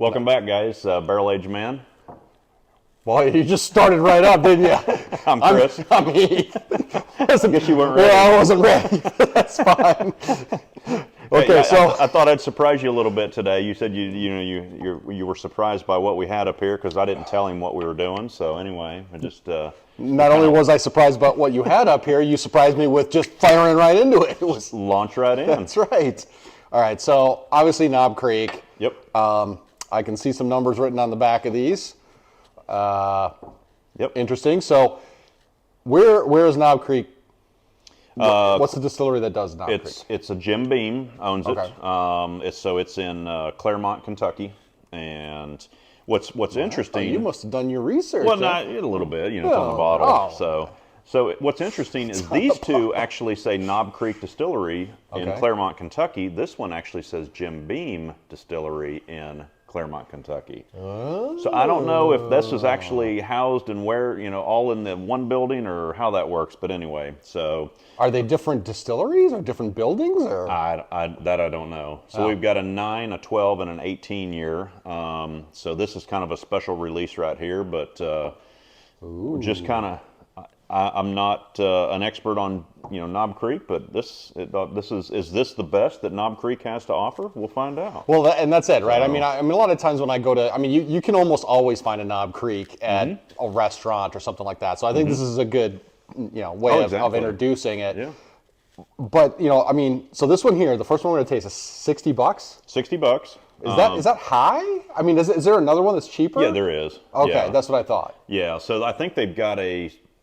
Welcome back, guys. Barrel Age Man. Boy, you just started right up, didn't you? I'm Chris. I'm Heath. I guess you weren't ready. Well, I wasn't ready. That's fine. Okay, Hey, so I thought I'd surprise you a little bit today. You said you were surprised by what we had up here because I didn't tell him what we were doing. So anyway, I just not only was I surprised about what you had up here, you surprised me with just firing right into it. It was launch right in. That's right. All right, so obviously Knob Creek. Yep. I can see some numbers written on the back of these. Yep. Interesting. So, where is Knob Creek? What's the distillery that does Knob Creek? It's a Jim Beam owns Okay. it. It's in Claremont, Kentucky, and what's interesting. You must have done your research. Well, not a little bit. It's on the bottle. Oh. So what's interesting is these two actually say Knob Creek Distillery in Okay. Claremont, Kentucky. This one actually says Jim Beam Distillery in Claremont, Kentucky. Oh. So I don't know if this is actually housed and where, all in the one building or how that works. But anyway, so. Are they different distilleries or different buildings? Or? I don't know. So we've got a 9, a 12, and an 18 year. So this is kind of a special release right here, but just kind of. I'm not an expert on Knob Creek, but is this the best that Knob Creek has to offer? We'll find out. Well, and that's it, right? So, I mean, a lot of times when I go to, you can almost always find a Knob Creek at a restaurant or something like that. So I think this is a good, way of introducing it. Yeah. But so this one here, the first one we're gonna taste is $60. $60. Is that high? I mean, is there another one that's cheaper? Yeah, there is. Okay, yeah. That's what I thought. Yeah, so I think they've got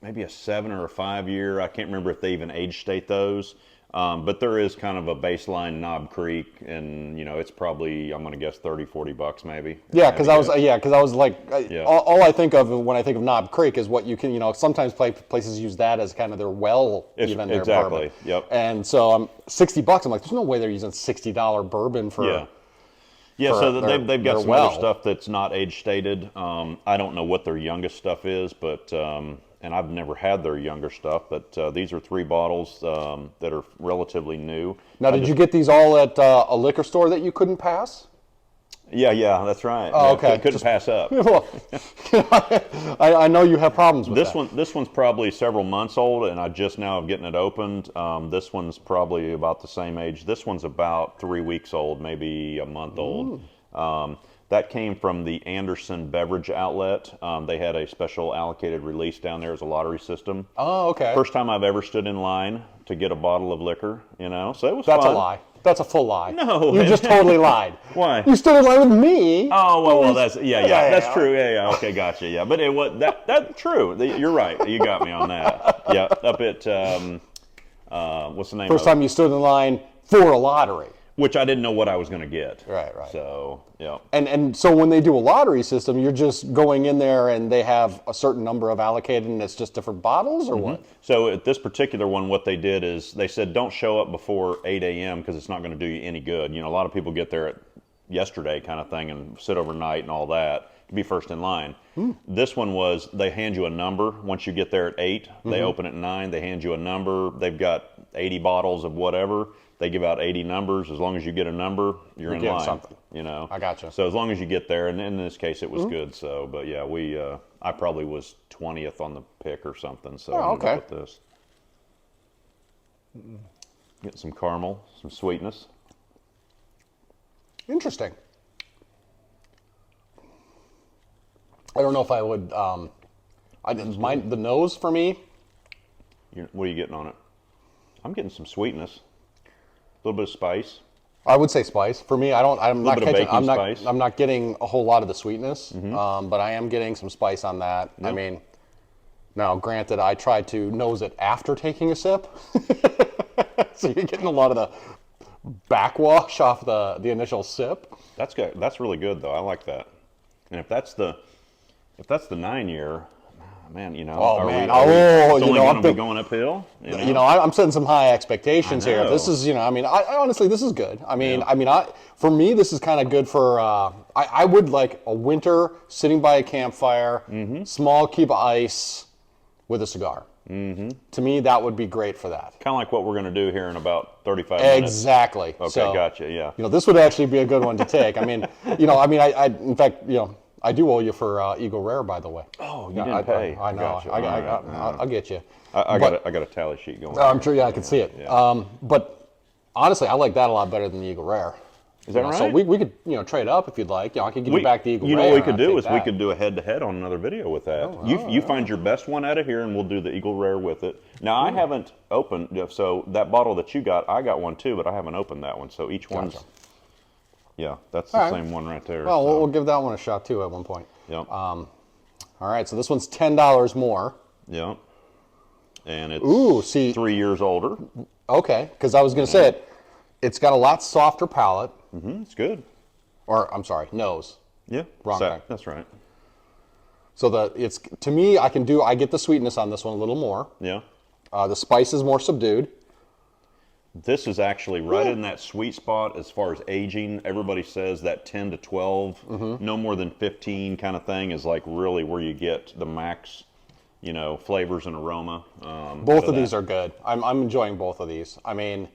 maybe a 7 or a 5 year. I can't remember if they even age state those. But there is kind of a baseline Knob Creek, and it's probably, I'm going to guess $30-$40 maybe. Yeah, because I was like, all I think of when I think of Knob Creek is what you can, sometimes places use that as kind of their even their exactly. bourbon. Yep. And so $60. I'm like, there's no way they're using $60 bourbon for. Yeah. Yeah, so they've got some other stuff that's not age stated. I don't know what their youngest stuff is, but and I've never had their younger stuff. But these are 3 bottles that are relatively new. Now, did you get these all at a liquor store that you couldn't pass? Yeah, that's right. Oh, okay. Couldn't pass up. Well, I know you have problems with that. This one's probably several months old, and I just now am getting it opened. This one's probably about the same age. This one's about 3 weeks old, maybe a month old. That came from the Anderson Beverage Outlet. They had a special allocated release down there as a lottery system. Oh, okay. First time I've ever stood in line to get a bottle of liquor, so it was fun. That's a lie. That's a full lie. No. You just totally lied. Why? You stood in line with me. Oh, well, that's, that's true. Yeah, okay, gotcha, yeah. But it was, that's true. You're right. You got me on that. Yeah, up at, what's the name First time you stood in line for a lottery. Which I didn't know what I was going to get. Right. So, yeah. And so when they do a lottery system, you're just going in there and they have a certain number of allocated and it's just different bottles or what? So at this particular one, what they did is they said don't show up before 8 a.m. because it's not going to do you any good. A lot of people get there at yesterday kind of thing and sit overnight and all that. Be first in line. This one was they hand you a number once you get there at 8. They open at 9. They hand you a number. They've got 80 bottles of whatever. They give out 80 numbers. As long as you get a number, you're in line. Something. I gotcha. So as long as you get there, and in this case, it was good. So, but yeah, I probably was 20th on the pick or something. So I ended up with this. Get some caramel, some sweetness. Interesting. I don't know if I would. The nose for me. What are you getting on it? I'm getting some sweetness. A little bit of spice. I would say spice. For me, I'm spice. not getting a whole lot of the sweetness, but I am getting some spice on that. Yep. I mean, now granted, I tried to nose it after taking a sip, so you're getting a lot of the backwash off the initial sip. That's good. That's really good, though. I like that. And if that's the 9 year. Man, it's only going to be going uphill. I'm setting some high expectations here. This is, honestly, this is good. For me, this is kind of good for. I would like a winter sitting by a campfire, small cube of ice, with a cigar. To me, that would be great for that. Kind of like what we're going to do here in about 35 minutes. Exactly. Okay, so, gotcha. Yeah. This would actually be a good one to take. I mean, I in fact, I do owe you for Eagle Rare, by the way. Oh, you didn't pay. I know. Gotcha. I'll get you. I got a tally sheet going. I'm sure. Yeah, I can see it. Yeah. But honestly, I like that a lot better than the Eagle Rare. Is that right? So we could trade up if you'd like. I could give you back the Eagle Rare. You know what we could do is that. we could do a head-to-head on another video with that. You find your best one out of here, and we'll do the Eagle Rare with it. Now, I haven't opened, so that bottle that you got, I got one too, but I haven't opened that one. So each one's, yeah, that's the same one right there. Well, we'll give that one a shot too at one point. Yep. All right, so this one's $10 more. Yep. And it's 3 years older. Okay, because I was going to say it's got a lot softer palate. It's good. Or I'm sorry, nose. Yeah. Wrong thing. That's right. So to me, I get the sweetness on this one a little more. Yeah. The spice is more subdued. This is actually right in that sweet spot as far as aging. Everybody says that 10 to 12, no more than 15 kind of thing is like really where you get the max, flavors and aroma. Both of these are good. I'm enjoying both of these. I mean,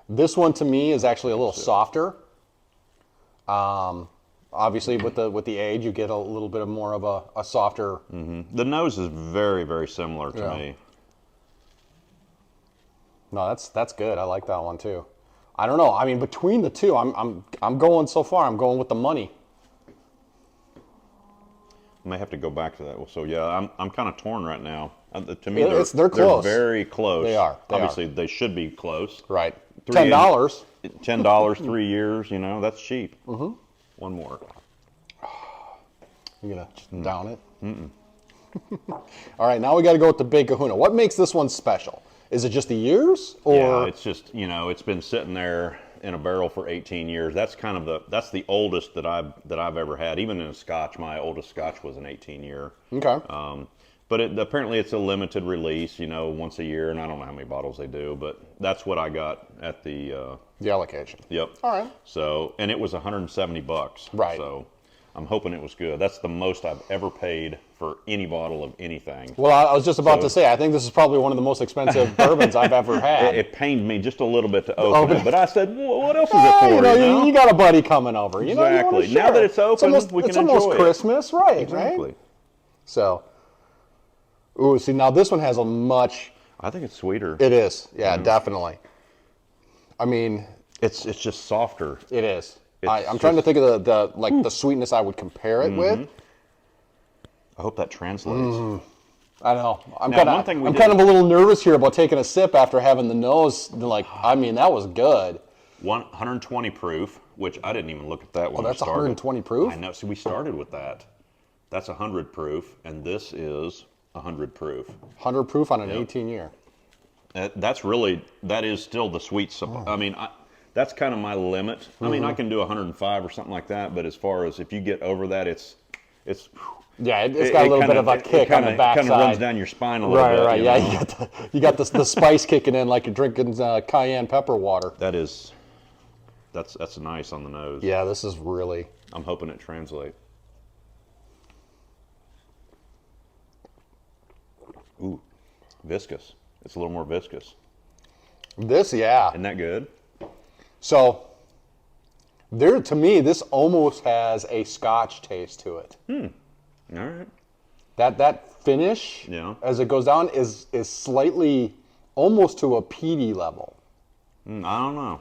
this one to me is actually a little softer. Obviously, with the age, you get a little bit more of a softer. The nose is very, very similar to me. No, that's good. I like that one too. I don't know. I mean, between the two, I'm going so far. I'm going with the money. I may have to go back to that. So yeah, I'm kind of torn right now. To me, they're close. They're very close. They are. Obviously, they should be close. Right. $10. $10, 3 years. That's cheap. One more. You gonna just down it? All right, now we got to go with the Big Kahuna. What makes this one special? Is it just the years, or yeah, it's just it's been sitting there in a barrel for 18 years. That's kind of that's the oldest that I've ever had. Even in a Scotch, my oldest Scotch was an 18-year. Okay. But apparently it's a limited release, once a year, and I don't know how many bottles they do, but that's what I got at the allocation. Yep. All right. So, and it was $170. Right. So, I'm hoping it was good. That's the most I've ever paid for any bottle of anything. Well, I was just about to say, I think this is probably one of the most expensive bourbons I've ever had. It pained me just a little bit to open it, but I said, well, what else is it for? You got a buddy coming over. Exactly. Now that it's open, we can enjoy it. It's almost Christmas, right? Exactly. Right? So, see, now this one has a much... I think it's sweeter. It is. Yeah, definitely. I mean... It's just softer. It is. I'm trying to think of the sweetness I would compare it with. I hope that translates. I know. I'm Now, kind of a little nervous here about taking a sip after having the nose. That was good. 120 proof, which I didn't even look at that when we that's started. 120 proof? I know. So we started with that. That's 100 proof, and this is 100 proof. 100 proof on an 18-year. That is still the sweet supply. I mean, that's kind of my limit. I mean, I can do 105 or something like that, but as far as if you get over that, it's got a little bit of a kick on the backside. It kind of runs down your spine a little bit. Right. Yeah, you got the spice kicking in like you're drinking cayenne pepper water. That's nice on the nose. Yeah, this is really. I'm hoping it translates. Ooh, viscous. It's a little more viscous. Yeah. Isn't that good? So, to me, this almost has a Scotch taste to it. All right. That finish, as it goes down, is slightly, almost to a peaty level. I don't know.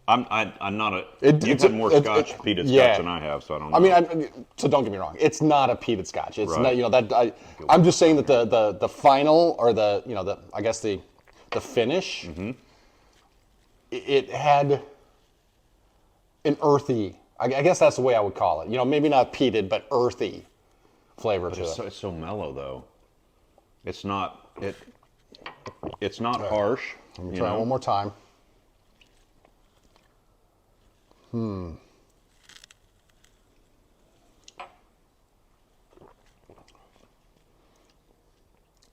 I'm not a. You've had more Scotch, peated Scotch than I have, so I don't know. I mean, so don't get me wrong. It's not a peated Scotch. It's not. I'm just saying that the final or I guess the finish. It had an earthy. I guess that's the way I would call it. Maybe not peated, but earthy flavor to it. It's so mellow though. It's not. It's not harsh. Let me try it one more time.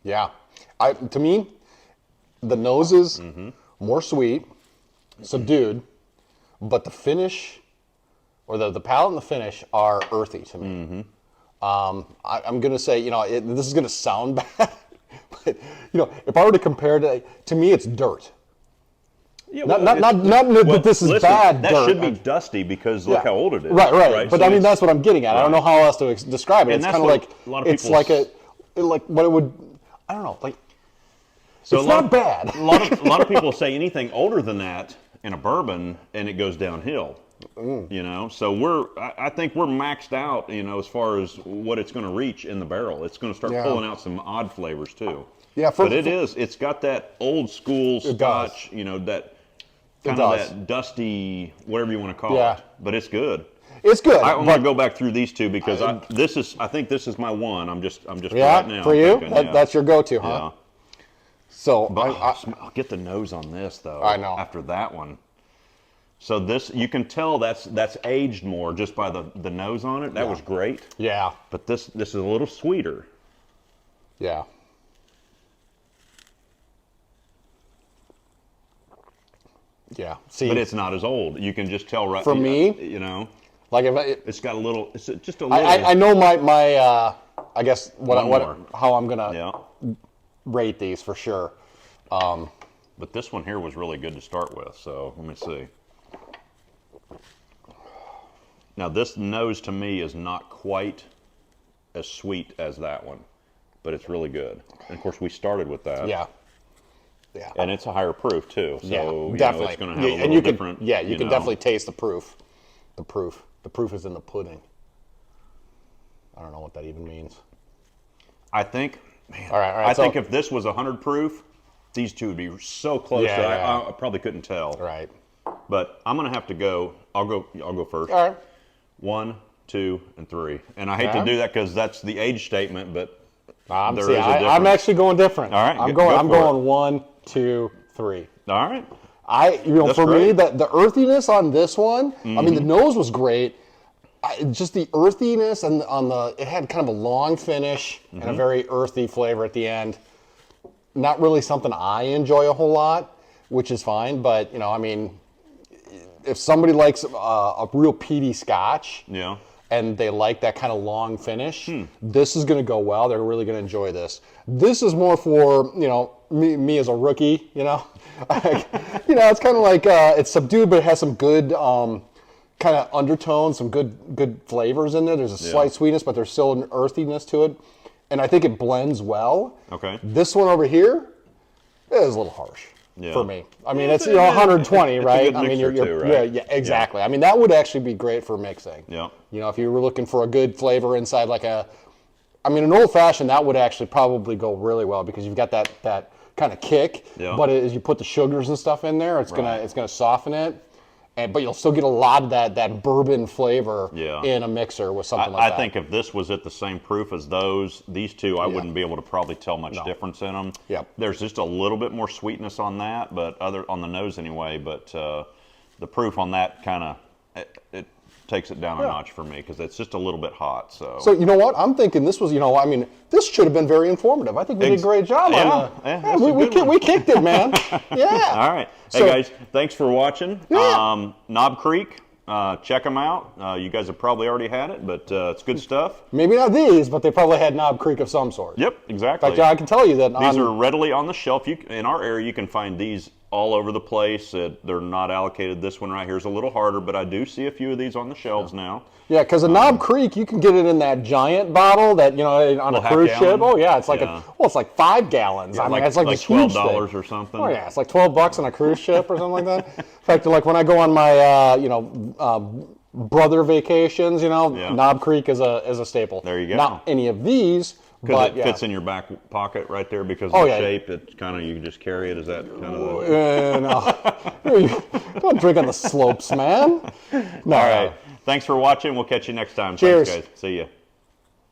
Yeah. To me, the nose is more sweet, subdued, but the finish, or the palate and the finish are earthy to me. I'm going to say, this is going to sound bad, if I were to compare to me, it's dirt. Yeah, Not well, that this is listen, bad that dirt. should be dusty because look how old it is. Right. But So I mean, that's what I'm getting at. I don't know how else to describe it. And It's that's kind of what like a lot of it's people like what it would. I don't know. Like so it's not bad. a lot of people say anything older than that in a bourbon, and it goes downhill. So I think we're maxed out. As far as what it's going to reach in the barrel, it's going to start pulling out some odd flavors too. Yeah, but it's got that old school Scotch. That kind of that dusty, whatever you want to call it. But it's good. It's good. I want to go back through these two because I think this is my one. I'm just right now. For you, thinking, that's your go-to, huh? Yeah. So I'll get the nose on this though. I know. After that one. So this, you can tell that's aged more just by the nose on it. That was great. Yeah. But this is a little sweeter. Yeah. Yeah. See, but it's not as old. You can just tell right. For me, like it's got a little. It's just a little. I know my I guess how I'm gonna rate these for sure. But this one here was really good to start with. So let me see. Now this nose to me is not quite as sweet as that one, but it's really good. And of course we started with that. Yeah. And it's a higher proof too. So definitely. It's going to have a little different. You can definitely taste the proof. The proof is in the pudding. I don't know what that even means. I think, man. All right. I think if this was 100 proof, these two would be so close that I probably couldn't tell. Right. But I'm going to have to go. I'll go first. All right. 1, 2, and 3. And I hate to do that because that's the age statement, but I'm actually going different. All right. I'm going 1, 2, 3. All right. For me, the earthiness on this one. I mean, the nose was great. Just the earthiness and it had kind of a long finish and a very earthy flavor at the end. Not really something I enjoy a whole lot, which is fine. But I mean, if somebody likes a real peaty Scotch, and they like that kind of long finish, this is going to go well. They're really going to enjoy this. This is more for me as a rookie. It's kind of like it's subdued, but it has some good kind of undertones, some good flavors in there. There's a slight sweetness, but there's still an earthiness to it, and I think it blends well. Okay. This one over here is a little harsh. For me. I mean, it's 120, right? I mean, right? Yeah, exactly. I mean, that would actually be great for mixing. Yeah. If you were looking for a good flavor inside an old fashioned, that would actually probably go really well because you've got that kind of kick. Yeah. But as you put the sugars and stuff in there, it's gonna soften it. But you'll still get a lot of that bourbon flavor in a mixer with something like that. I think if this was at the same proof as these two, I wouldn't be able to probably tell much difference in them. Yep. There's just a little bit more sweetness on that, but on the nose anyway. But the proof on that kind of it takes it down a notch for me because it's just a little bit hot. So you know what? I'm thinking this was, this should have been very informative. I think we did a great job on we kicked it, man. Yeah. All right. Hey, guys, thanks for watching. Yeah. Knob Creek, check them out. You guys have probably already had it, but it's good stuff. Maybe not these, but they probably had Knob Creek of some sort. Yep, exactly. In fact, I can tell you that these are readily on the shelf. In our area, you can find these all over the place. They're not allocated. This one right here is a little harder, but I do see a few of these on the shelves now. Yeah, because a Knob Creek, you can get it in that giant bottle that on a cruise ship. Oh yeah, it's like it's like 5 gallons. I mean, it's like $12 or something. Oh yeah, it's like $12 on a cruise ship or something like that. In fact, like when I go on my brother vacations, Knob Creek is a staple. There you go. Not any of these. Because it fits in your back pocket right there because of the shape. It's kind of, you can just carry it. Is that kind of no. Don't drink on the slopes, man. No. All right. Thanks for watching. We'll catch you next time. Cheers. Thanks, guys. See ya.